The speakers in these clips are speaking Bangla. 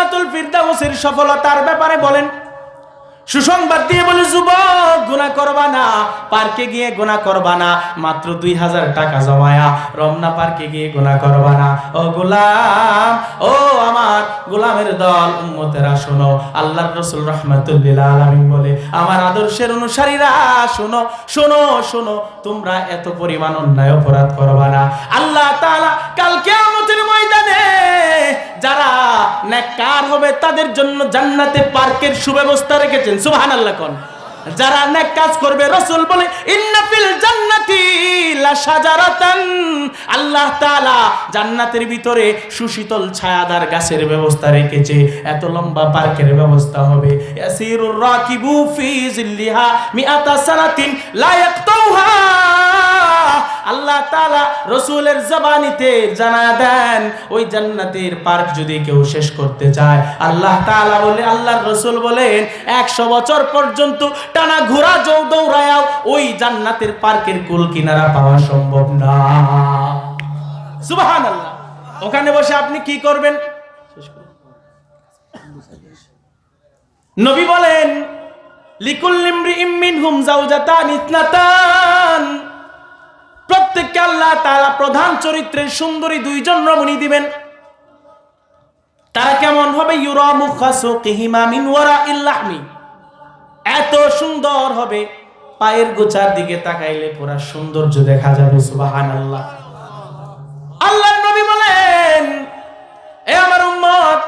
জান্নাতুল ফিরদাউসের সফলতার ব্যাপারে বলেন, সুসংবাদ দিয়ে বলে, যুবক গুনাহ করবা না, পার্কে গিয়ে গুনাহ করবা না, মাত্র 2000 টাকা জমায়া রমনা পার্কে গিয়ে গুনাহ করবা না। ও গোলাম, ও আমার গোলামের দল, উম্মতেরা শোনো, আল্লাহর রাসূল রাহমাতুল লিল আলামিন বলে, আমার আদর্শের অনুসারীরা শোনো শোনো শোনো, তোমরা এত পরিমাণ অন্যায় অপরাধ করবা না। আল্লাহ তাআলা কাল কিয়ামতের ময়দানে যারা নেককার হবে তাদের জন্য জান্নাতে পার্কের সুব্যবস্থা রেখেছেন। সুবহানাল্লাহ কোন। যারা নেক কাজ করবে, রাসূল বলে, ইন্না ফিল জান্নাতি লা শাজারাতান, আল্লাহ তাআলা জান্নাতের ভিতরে সুশীতল ছায়াদার গাছের ব্যবস্থা রেখেছে। এত লম্বা পার্কের ব্যবস্থা হবে, ইয়াসিরুর রাকিবু ফি জিল্লিহা মিআতা সানাতিন লা ইয়াকতাউহা। আল্লাহ তাআলা রাসূলের জবানিতে জানা দেন, ওই জান্নাতের পার্ক যদি কেউ শেষ করতে চায়, আল্লাহ তাআলা বলে, আল্লাহর রাসূল বলেন, 100 বছর পর্যন্ত টানা ঘোড়া দৌড়ায়াও ওই জান্নাতের পার্কের কুল কিনারা পাওয়া সম্ভব না। সুবহানাল্লাহ। ওখানে বসে আপনি কি করবেন? নবী বলেন, লিকুল্লি ইমরিইম মিনহুম যাওজাতান ইসনাতান, প্রত্যেককে আল্লাহ তাআলা প্রধান চরিত্রের সুন্দরী 2 জন রমণী দিবেন। তারা কেমন হবে? ইউরা মুখাসুকিহিমা মিন ওয়ারাইল লাহমি, এত সুন্দর হবে, পায়ের গোছার দিকে তাকাইলে পুরা সৌন্দর্য দেখা যাবে। সুবহানাল্লাহ। আল্লাহর নবী বলেন, এ আমার উম্মত,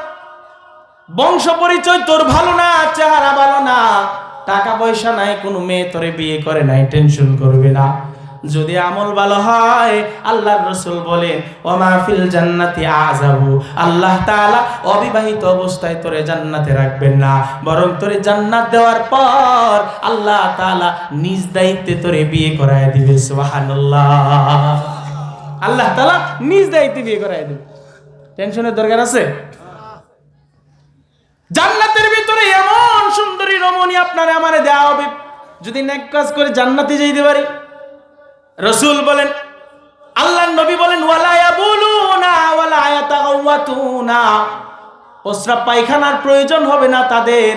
বংশ পরিচয় তোর ভালো না, চেহারা ভালো না, টাকা পয়সা নাই, কোনো মেয়ে তোরে বিয়ে করে নাই, টেনশন করবে না। যদি আমল ভালো হয়, আল্লাহর রাসূল বলেন, ওমা ফিল জান্নাতি আযাবু, আল্লাহ তাআলা অবিবাহিত অবস্থায় তোরে জান্নাতে রাখবেন না, বরং তোরে জান্নাত দেওয়ার পর আল্লাহ তাআলা নিজ দায়িত্বে তোরে বিয়ে করায় দিবে। সুবহানাল্লাহ। আল্লাহ তাআলা নিজ দায়িত্বে বিয়ে করায় দিবে, টেনশনের দরকার আছে? জান্নাতের ভিতরে এমন সুন্দরী রমণী আপনারে আমারে দেওয়া হবে, যদি নেক কাজ করে জান্নাতে যাইতে পারি। রাসূল বলেন, আল্লাহর নবী বলেন, ওয়ালা ইয়াবুলুনা ওয়ালা ইয়াতাগাওয়াতুনা, প্রস্রাব পায়খানার প্রয়োজন হবে না তাদের,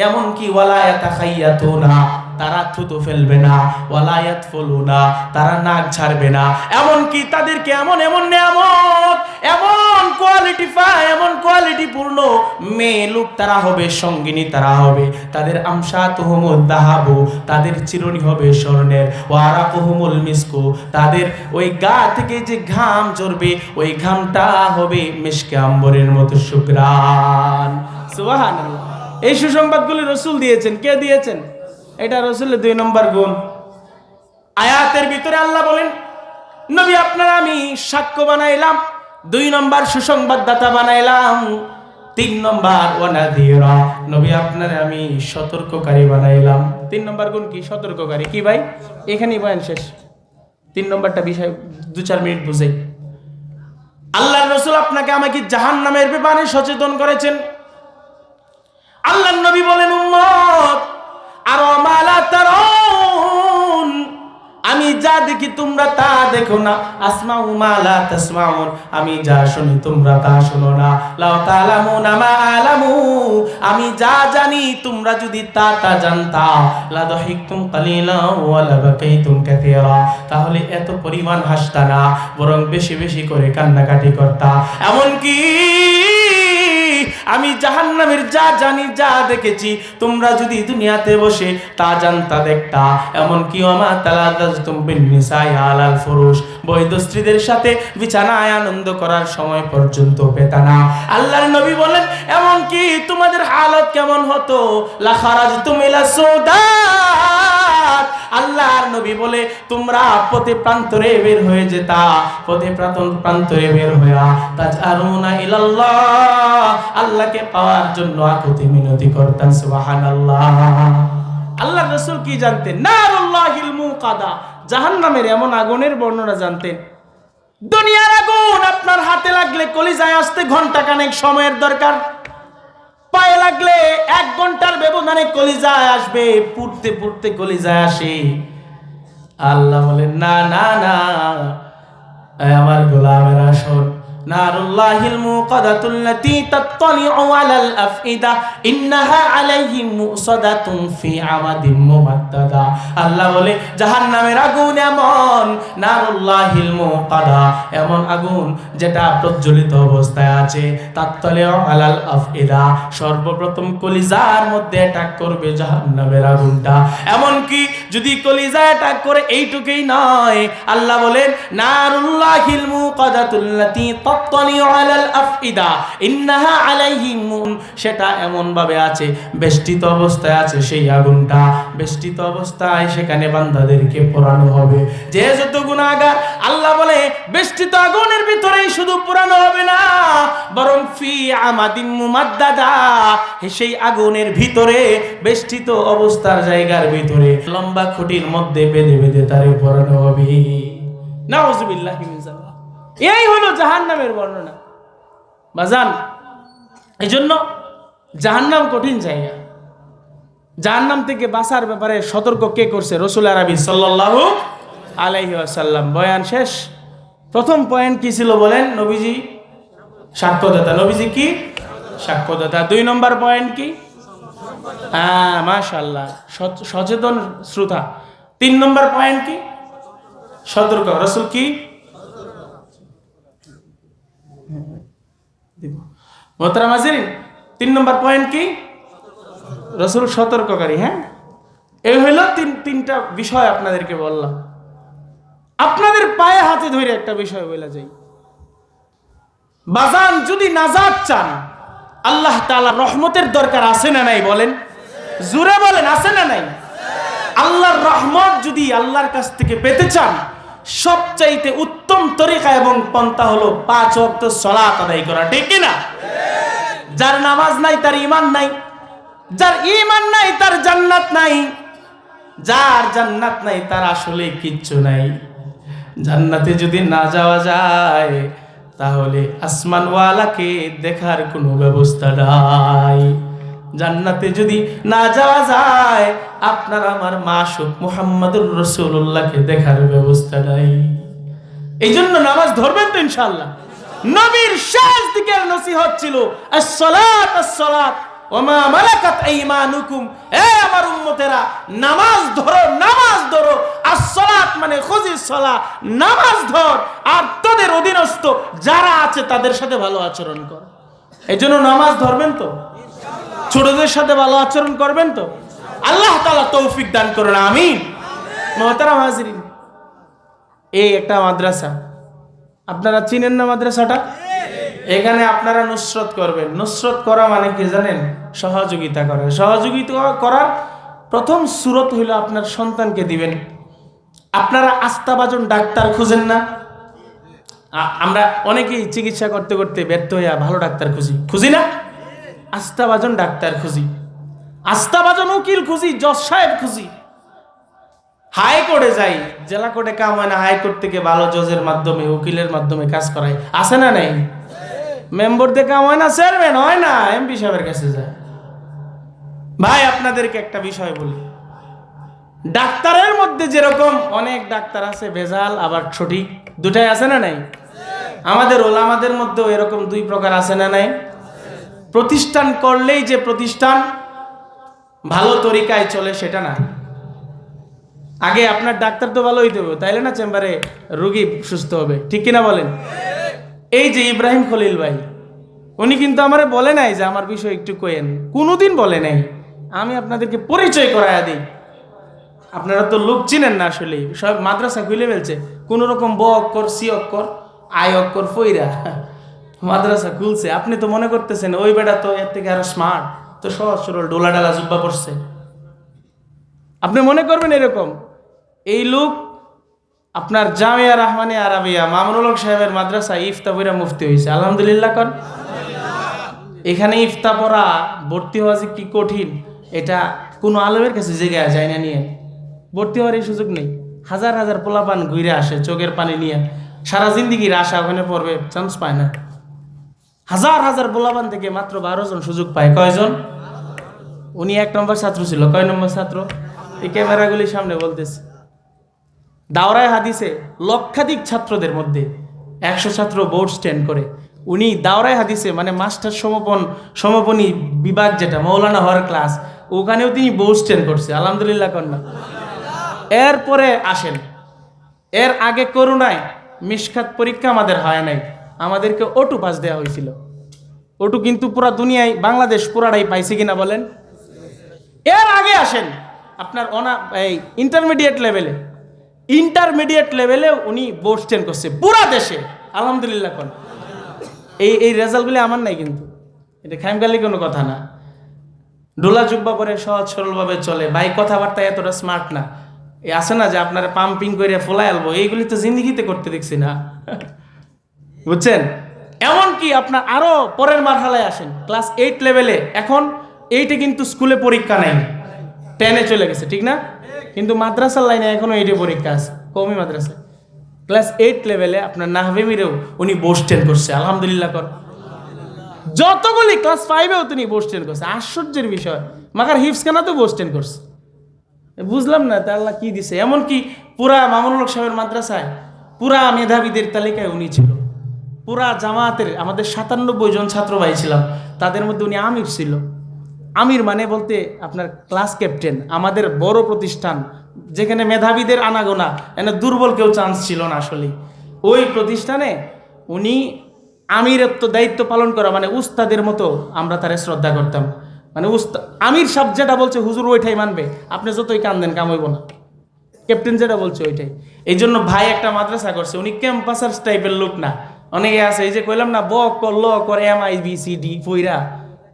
এমন কি ওয়ালা ইয়াতাখাইয়াতুনা, তারা থুতু ফেলবে না, ওয়ালা ইয়াতফুলুনা, তারা নাক ছাড়বে না, এমন কি তাদেরকে এমন এমন নিয়ামত, এমন কোয়ালিটি পায়, এমন কোয়ালিটি পূর্ণ মেয়ে লোক তারা হবে, সঙ্গিনী তারা হবে, তাদের আমশাতুহুমুদ দাহাবু, তাদের চিরুনি হবে স্বর্ণের, ওয়ারাকুহুমুল মিসকু, তাদের ওই গা থেকে যে ঘাম ঝরবে ওই ঘামটা হবে মিশকে আম্বরের মতো সুঘ্রাণ। সুবহানাল্লাহ। এই সুসংবাদগুলি রাসূল দিয়েছেন। কে দিয়েছেন? এটা রাসূলের 2 নম্বর গুণ। আয়াতের ভিতরে আল্লাহ বলেন, নবী আপনার আমি সাক্ষ্য বানাইলাম, 2 নম্বর সুসংবাদদাতা বানাইলাম, 3 নম্বর ওয়ানাযীরা, নবী আপনার আমি সতর্ককারী বানাইলাম। 3 নম্বর গুণ কি? সতর্ককারী। কি ভাই? এখানেই বয়ান শেষ। 3 নম্বরটা বিষয় 2-4 মিনিট বুঝাই। আল্লাহর রাসূল আপনাকে আমাকে জাহান্নামের ব্যাপারে সচেতন করেছেন। আল্লাহর নবী বলেন, উম্মত আরো মালা তারাউন, আমি যা দেখি তোমরা তা দেখো না, আসমাউ মালা তাসমাউন, আমি যা শুনি তোমরা তা শোনো না, লাউ তাআলামুনা মা আলামু, আমি যা জানি তোমরা যদি তা জানতা, লা দাহিকতুম কালিলা ওয়া লা বাকাইতুম কাসীরা, তাহলে এত পরিমাণ হাসতা না, বরং বেশি বেশি করে কান্নাকাটি করতা। এমন কি আমি জাহান্নামের যা জানি, যা দেখেছি, তোমরা যদি দুনিয়াতে বসে তা জানতা, দেখতা। এমন কি ওমা তালাযাজতুম বিন্নিসাই আলাল ফুরুশ, বৈধ স্ত্রীদের সাথে বিছানায় আনন্দ করার সময় পর্যন্ত পেতা না। আল্লাহর নবী বলেন, এমন কি তোমাদের হালত কেমন হতো, লা খারাজতুম ইলা সুদাত, আল্লাহর নবী বলে তোমরা পথে প্রান্তরে বের হয়ে যেতা, পথে প্রান্তরে বের হইয়া তাজআরুনা ইলাল্লাহ, আল্লাহকে পাওয়ার জন্য আকুতি মিনতি করতেন। সুবহানাল্লাহ। আল্লাহর রাসূল কি জানতেন? নারুল্লাহিল মুকাদা, জাহান্নামের এমন আগুনের বর্ণনা জানতেন। দুনিয়ার আগুন আপনার হাতে লাগলে কলিজায় আসতে ঘন্টা খানেক সময়ের দরকার, পায়ে লাগলে 1 ঘন্টার ব্যবধানে কলিজায় আসবে, পুড়তে পুড়তে কলিজায় আসে। আল্লাহ বলেন, না না না, আমার গোলামেরা শোন, নারুল্লাহিল মুকাদাতুল্লাতী তাত্তালিউ আলাল আফইদা ইন্নাহা আলাইহিম মুসাদাতুন ফি আমাদিম মুমাদ্দাদা। আল্লাহ বলে জাহান্নামের আগুন এমন, নারুল্লাহিল মুকাদা এমন আগুন যেটা প্রজ্বলিত অবস্থায় আছে, তাত্তালিউ আলাল আফইদা সর্বপ্রথম কলিজার মধ্যে অ্যাটাক করবে জাহান্নামের আগুনটা। এমন কি যদি কলিজায় অ্যাটাক করে এইটুকুই নয়, আল্লাহ বলেন নারুল্লাহিল মুকাদাতুল্লাতী তাত্তালিউ আলাল আফইদা ইন্নাহা আলাইহিম, সেটা এমন ভাবে আছে, বেষ্টিত অবস্থায় আছে সেই আগুনটা, বেষ্টিত অবস্থায় সেখানে বান্দাদেরকে পোড়ানো হবে। যে যত গুনাহগার, আল্লাহ বলে বেষ্টিত আগুনের ভিতরেই শুধু পোড়ানো হবে না, বরং ফি আমাদিম মুমাদ্দাদা সেই আগুনের ভিতরে বেষ্টিত অবস্থার জায়গার ভিতরে লম্বা খুঁটির মধ্যে বেঁধে বেঁধে তারে পোড়ানো হবে। নাউযুবিল্লাহি মিন যালিক। এই হলো জাহান্নামের বর্ণনা। বাজান, এই জন্য জাহান্নাম কঠিন জায়গা। জাহান্নাম থেকে বাঁচার ব্যাপারে সতর্ক কে করছে? রাসূল আরবি সাল্লাল্লাহু আলাইহি ওয়াসাল্লাম। বয়ান শেষ। প্রথম পয়েন্ট কি ছিল বলেন? নবীজি সাক্ষ্যদাতা। নবীজি কি? সাক্ষ্যদাতা। 2 নম্বর পয়েন্ট কি? মাশাআল্লাহ, সচেতন শ্রোতা। 3 নম্বর পয়েন্ট কি? সতর্ক। রাসূল কি? মোহতারাম হাজিরিন, 3 নম্বর পয়েন্ট কি? রাসূল সতর্ককারী। হ্যাঁ, এই হইল তিনটা বিষয় আপনাদেরকে বললাম। আপনাদের পায়ে হাতে ধরে একটা বিষয় বলা যায়, বাজান যদি নাজাত চান, আল্লাহ তাআলা রহমতের দরকার আছে না নাই বলেন? জোরে বলেন, আছে না নাই? আল্লাহর রহমত যদি আল্লাহর কাছ থেকে পেতে চান, সবচাইতে উত্তম তরিকা এবং পন্থা হলো 5 ওয়াক্ত সালাত আদায় করা। ঠিক কি না? যার নামাজ নাই তার ঈমান নাই, যার ঈমান নাই তার জান্নাত নাই, যার জান্নাত নাই তার আসলে কিচ্ছু নাই। জান্নাতে যদি না যাওয়া যায়, তাহলে আসমানওয়ালাকে দেখার কোনো ব্যবস্থা নাই। জান্নাতে যদি না যাওয়া যায়, আপনার আমার মাসুক মুহাম্মদুর রাসূলুল্লাহকে দেখার ব্যবস্থা নাই। এই জন্য নামাজ ধরবেন তো ইনশাআল্লাহ। নবীর শেষ দিকের নসিহত ছিল আস-সালাত আস-সালাত ওয়া মা মালাকাত আইমানুকুম। হে আমার উম্মতেরা, নামাজ ধরো, নামাজ ধরো। আস-সালাত মানে খুজিস সালাত, নামাজ ধর, আর তোদের অধীনস্থ যারা আছে তাদের সাথে ভালো আচরণ কর। এই জন্য নামাজ ধরবেন তো, ছোটদের সাথে ভালো আচরণ করবেন তো। আল্লাহ তাআলা তৌফিক দান করুন, আমিন। মুহতারাম হাজিরিন, এই একটা মাদ্রাসা, আপনারা চিনেন না মাদ্রাসাটা? এখানে আপনারা নুসরত করবেন। নুসরত করা মানে কি জানেন? সহযোগিতা করা। সহযোগিতা করার প্রথম সূরত হইল আপনার সন্তানকে দিবেন। আপনারা আস্থাভাজন ডাক্তার খুঁজেন না? আমরা অনেকেই চিকিৎসা করতে করতে ব্যর্থ হইয়া ভালো ডাক্তার খুঁজি না? আস্থাভাজন ডাক্তার খুঁজি, আস্থাভাজন উকিল খুঁজি, জজ সাহেব খুঁজি। হাইকোর্টে যাই, জেলা কোর্টে কাম হয় না, হাইকোর্ট থেকে ভালো জজের মাধ্যমে, উকিলের মাধ্যমে কাজ করায়। আছে না নাই? মেম্বার দিয়ে কাম হয় না, চেয়ারম্যান হয় না, এমপি সাহেবের কাছে যায়। ভাই, আপনাদেরকে একটা বিষয় বলি, ডাক্তারের মধ্যে যেরকম অনেক ডাক্তার আছে ভেজাল আবার সঠিক, দুটাই আছে না নাই? আমাদের ওলামাদের মধ্যেও এরকম 2 প্রকার আছে না নাই? প্রতিষ্ঠান করলেই যে প্রতিষ্ঠান ভালো তরিকায় চলে সেটা না। আগে আপনার ডাক্তার তো ভালো হইতে হবে, তাইলে না চেম্বারে রোগী সুস্থ হবে। ঠিক কিনা বলেন? এই যে ইব্রাহিম খলিল ভাই, উনি কিন্তু আমারে বলে নাই যে আমার বিষয় একটু কইেন, কোনোদিন বলে নাই। আমি আপনাদেরকে পরিচয় করায়া দিই। আপনারা তো লোক চিনেন না আসলে, সব মাদ্রাসা খুলে ফেলছে, কোন রকম ব অক্ষর, সি অক্ষর, আই অক্ষর ফইরা মাদ্রাসা খুলছে। আপনি তো মনে করতেছেন ওই বেটা তো এর থেকে আরো স্মার্ট, তো সহজ সরল ডোলা ডালা জুব্বা পড়ছে। আপনি মনে করবেন এরকম। এই লোক আপনার জামিয়া রহমানিয়া আরাবিয়া মামুনুল হক সাহেবের মাদ্রাসা ইফতা পড়া মুফতি হয়েছে। আলহামদুলিল্লাহ কর। এখানে ইফতা পড়া ভর্তি হওয়া যে কি কঠিন, এটা কোনো আলেমের কাছে জেগে যায় না। নিয়ে ভর্তি হওয়ার এই সুযোগ নেই। হাজার হাজার পোলাপান ঘুরে আসে চোখের পানি নিয়ে, সারা জিন্দিগির আশা ওখানে পড়বে, চান্স পায় না। হাজার হাজার পোলাপান থেকে মাত্র 12 জন সুযোগ পায়। কয়জন? উনি 1 নম্বর ছাত্র ছিল। কয় নম্বর ছাত্র? এই ক্যামেরাগুলির সামনে বলতেছে। দাওরায়ে হাদিসে লক্ষাধিক ছাত্রদের মধ্যে 100 ছাত্র বোর্ড স্ট্যান্ড করে, উনি দাওরাই হাদিসে মানে মাস্টার সমাপনী বিভাগ যেটা মৌলানা হওয়ার ক্লাস, ওখানেও তিনি বোর্ড স্ট্যান্ড করছে। আলহামদুলিল্লাহ কন্যা। এরপরে আসেন, এর আগে করোনায় মিশকাত পরীক্ষা আমাদের হয় নাই, আমাদেরকে ওটু পাস দেওয়া হয়েছিল। ওটু কিন্তু পুরা দুনিয়ায় বাংলাদেশ পুরাটাই পাইছে কিনা বলেন। এর আগে আসেন আপনার এই ইন্টারমিডিয়েট লেভেলে উনি বোর্ড স্ট্যান্ড করছে পুরা দেশে। আলহামদুলিল্লাহ কোন এই রেজাল্টগুলি আমার নাই, কিন্তু এটা খামখালি কোনো কথা না। ডোলা জুব্বা পরে সহজ সরলভাবে চলে, ভাই কথাবার্তা এতটা স্মার্ট না। এই আছে না যে আপনারা পাম্পিং করে ফোলাই আলবো, এইগুলি তো জিন্দিগিতে করতে দেখছি না, বুঝছেন। এমনকি আপনার আরো পরের মারহালায় আসেন, ক্লাস 8 লেভেলে। এখন 8-এ কিন্তু স্কুলে পরীক্ষা নাই, 10-এ চলে গেছে, ঠিক না? কিন্তু মাদ্রাসার লাইনে এখনো 8-এ পরীক্ষা আছে, কমই মাদ্রাসা। ক্লাস 8 লেভেলে আপনার নাহভেমিরেও উনি বোর্ড স্ট্যান্ড করছে। আলহামদুলিল্লাহ কর। যতগুলি ক্লাস 5-এও তিনি বোর্ড স্ট্যান্ড করছে, আশ্চর্যের বিষয়। মাগার হিফসখানা তো বোর্ড স্ট্যান্ড করছে, বুঝলাম না তা আল্লাহ কি দিছে। এমনকি পুরা মামুনুল হক সাহেবের মাদ্রাসায় পুরা মেধাবীদের তালিকায় উনি ছিল। পুরা জামাতের আমাদের 97 জন ছাত্র ভাই ছিলাম, তাদের মধ্যে উনি আমির ছিল। আমির মানে বলতে আপনার ক্লাস ক্যাপ্টেন। আমাদের বড় প্রতিষ্ঠান যেখানে মেধাবীদের আনাগোনা, এনে দুর্বল কেউ চান্স ছিল না আসলে। ওই প্রতিষ্ঠানে উনি আমিরত্ব দায়িত্ব পালন করা মানে উস্তাদের মতো আমরা তারে শ্রদ্ধা করতাম। মানে আমির সাহেব যেটা বলছে হুজুর ওইটাই মানবে, আপনি যতই কান্দেন কাম হইব না। ক্যাপ্টেন যেটা বলছে ওইটাই। এই জন্য ভাই একটা মাদ্রাসা করছে, উনি ক্যাম্পাসার টাইপের লোক না। অনেকে আছে এই যে কইলাম না ব ক ল করে MIBCD পইরা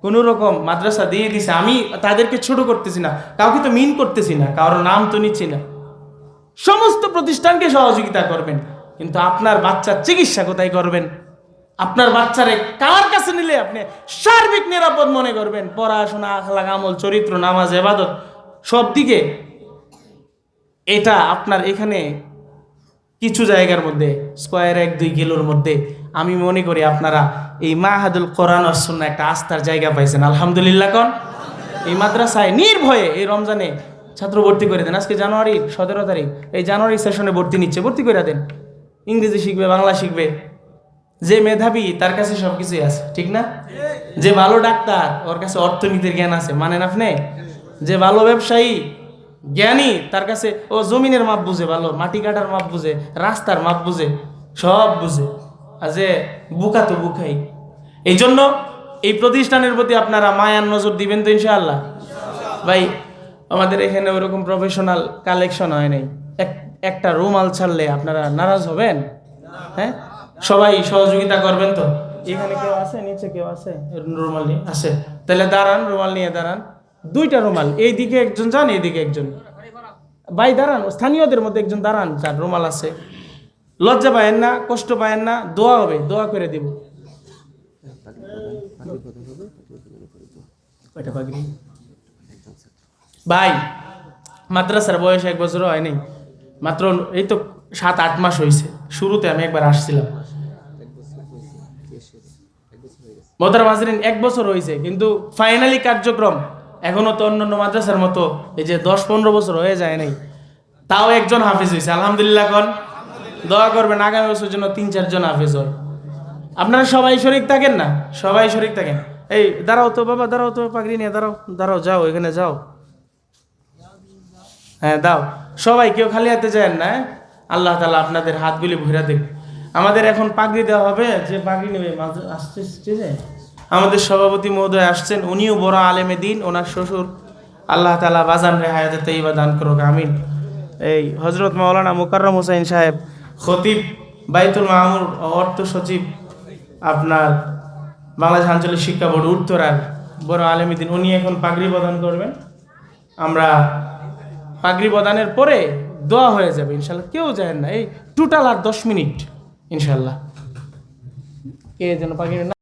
কোন রকম মাদ্রাসা দিয়ে দিছে। আমি তাদেরকে ছোট করতেছি না, কাউকে তো মিন করতেছি না, কারোর নাম তো নিচ্ছি না। সমস্ত প্রতিষ্ঠানকে সহযোগিতা করবেন, কিন্তু আপনার বাচ্চার চিকিৎসা কোথায় করবেন? আপনার বাচ্চারে কার কাছে নিলে আপনি সার্বিক নিরাপদ মনে করবেন? পড়াশোনা, আখলাক, আমল, চরিত্র, নামাজ, ইবাদত সব দিকে। এটা আপনার এখানে কিছু জায়গার মধ্যে স্কয়ার 1-2 কিলোর মধ্যে আমি মনে করি আপনারা এই মাহাদুল কোরআন ওয়াস সুন্নাহ একটা আস্থার জায়গা পাইছেন। আলহামদুলিল্লাহ কোন এই মাদ্রাসায় নির্ভয়ে এই রমজানে ছাত্র ভর্তি করে দেন। আজকে জানুয়ারির 17 তারিখ, এই জানুয়ারি সেশনে ভর্তি নিচ্ছে, ভর্তি করে দেন। ইংরেজি শিখবে, বাংলা শিখবে। যে মেধাবী তার কাছে সব কিছুই আছে, ঠিক না? যে ভালো ডাক্তার ওর কাছে অর্থনীতির জ্ঞান আছে, মানেন আপনি? যে ভালো ব্যবসায়ী জ্ঞানী তার কাছে ও জমিনের মাপ বুঝে, ভালো মাটি কাটার মাপ বুঝে, রাস্তার মাপ বুঝে, সব বুঝে। আর যে বুকা তো বুকাই। এই জন্য এই প্রতিষ্ঠানের প্রতি আপনারা মায়ার নজর দিবেন তো ইনশাআল্লাহ। ভাই আমাদের এখানে ওরকম প্রফেশনাল কালেকশন হয় নাই। একটা রুমাল ছাড়লে আপনারা নারাজ হবেন? হ্যাঁ, সবাই সহযোগিতা করবেন তো? এখানে কেউ আছে? নিচে কেউ আছে রুমাল নিয়ে? আছে, তাহলে দাঁড়ান, রুমাল নিয়ে দাঁড়ান। 2টা রুমাল, এই দিকে একজন যান, এইদিকে একজন। ভাই দাঁড়ান, স্থানীয়দের মধ্যে একজন দাঁড়ান, যার রুমাল আছে। লজ্জা পায়েন না, কষ্ট পায়েন না, দোয়া হবে, দোয়া করে দিব। ভাই মাদ্রাসার বয়স 1 বছরও হয়নি, মাত্র এই তো 7-8 মাস হয়েছে। শুরুতে আমি একবার আসছিলাম। মোহতারাম হাজরিন, 1 বছর হয়েছে, কিন্তু ফাইনালি কার্যক্রম এখনো তো অন্যান্য মাদ্রাসার মতো এই যে 10-15 বছর হয়ে যায় নাই। তাও একজন হাফেজ হয়েছে। আলহামদুলিল্লাহ কোন দোয়া করবেন আগামী বছর জন্য 3-4 জন হাফেজ হয়। আপনারা সবাই শরীক থাকেন না? সবাই শরীক থাকেন। এই দাঁড়াও তো বাবা, দাঁড়াও তো, পাগড়ি নিয়ে দাঁড়াও, দাঁড়াও, যাও এখানে যাও। হ্যাঁ দাও, সবাই কেউ খালি হাতে যায় না। আল্লাহ তাআলা আপনাদের হাতগুলি ভরে দেখ। আমাদের এখন পাগড়ি দেওয়া হবে, যে পাগড়ি নেবে আসছে স্টেজে আমাদের সভাপতি মহোদয় আসছেন, উনিও বড় আলেমে দিন, ওনার শ্বশুর। আল্লাহ তাআলা বাজান রে হায়াতে তাইয়্যিবা দান করুক, আমিন। এই হযরত মাওলানা মোকাররম হোসেন সাহেব, খতিব বাইতুল মামুর, অর্থ সচিব আপনার বাংলাদেশ আঞ্চলিক শিক্ষা বোর্ড উত্তরার বড় আলেমে দিন, উনি এখন পাগড়ি প্রদান করবেন। আমরা পাগড়ি প্রদানের পরে দোয়া হয়ে যাবে ইনশাল্লাহ। কেউ যায় না, এই টোটাল আর 10 মিনিট ইনশাল্লাহ। কে যেন পাগড়ি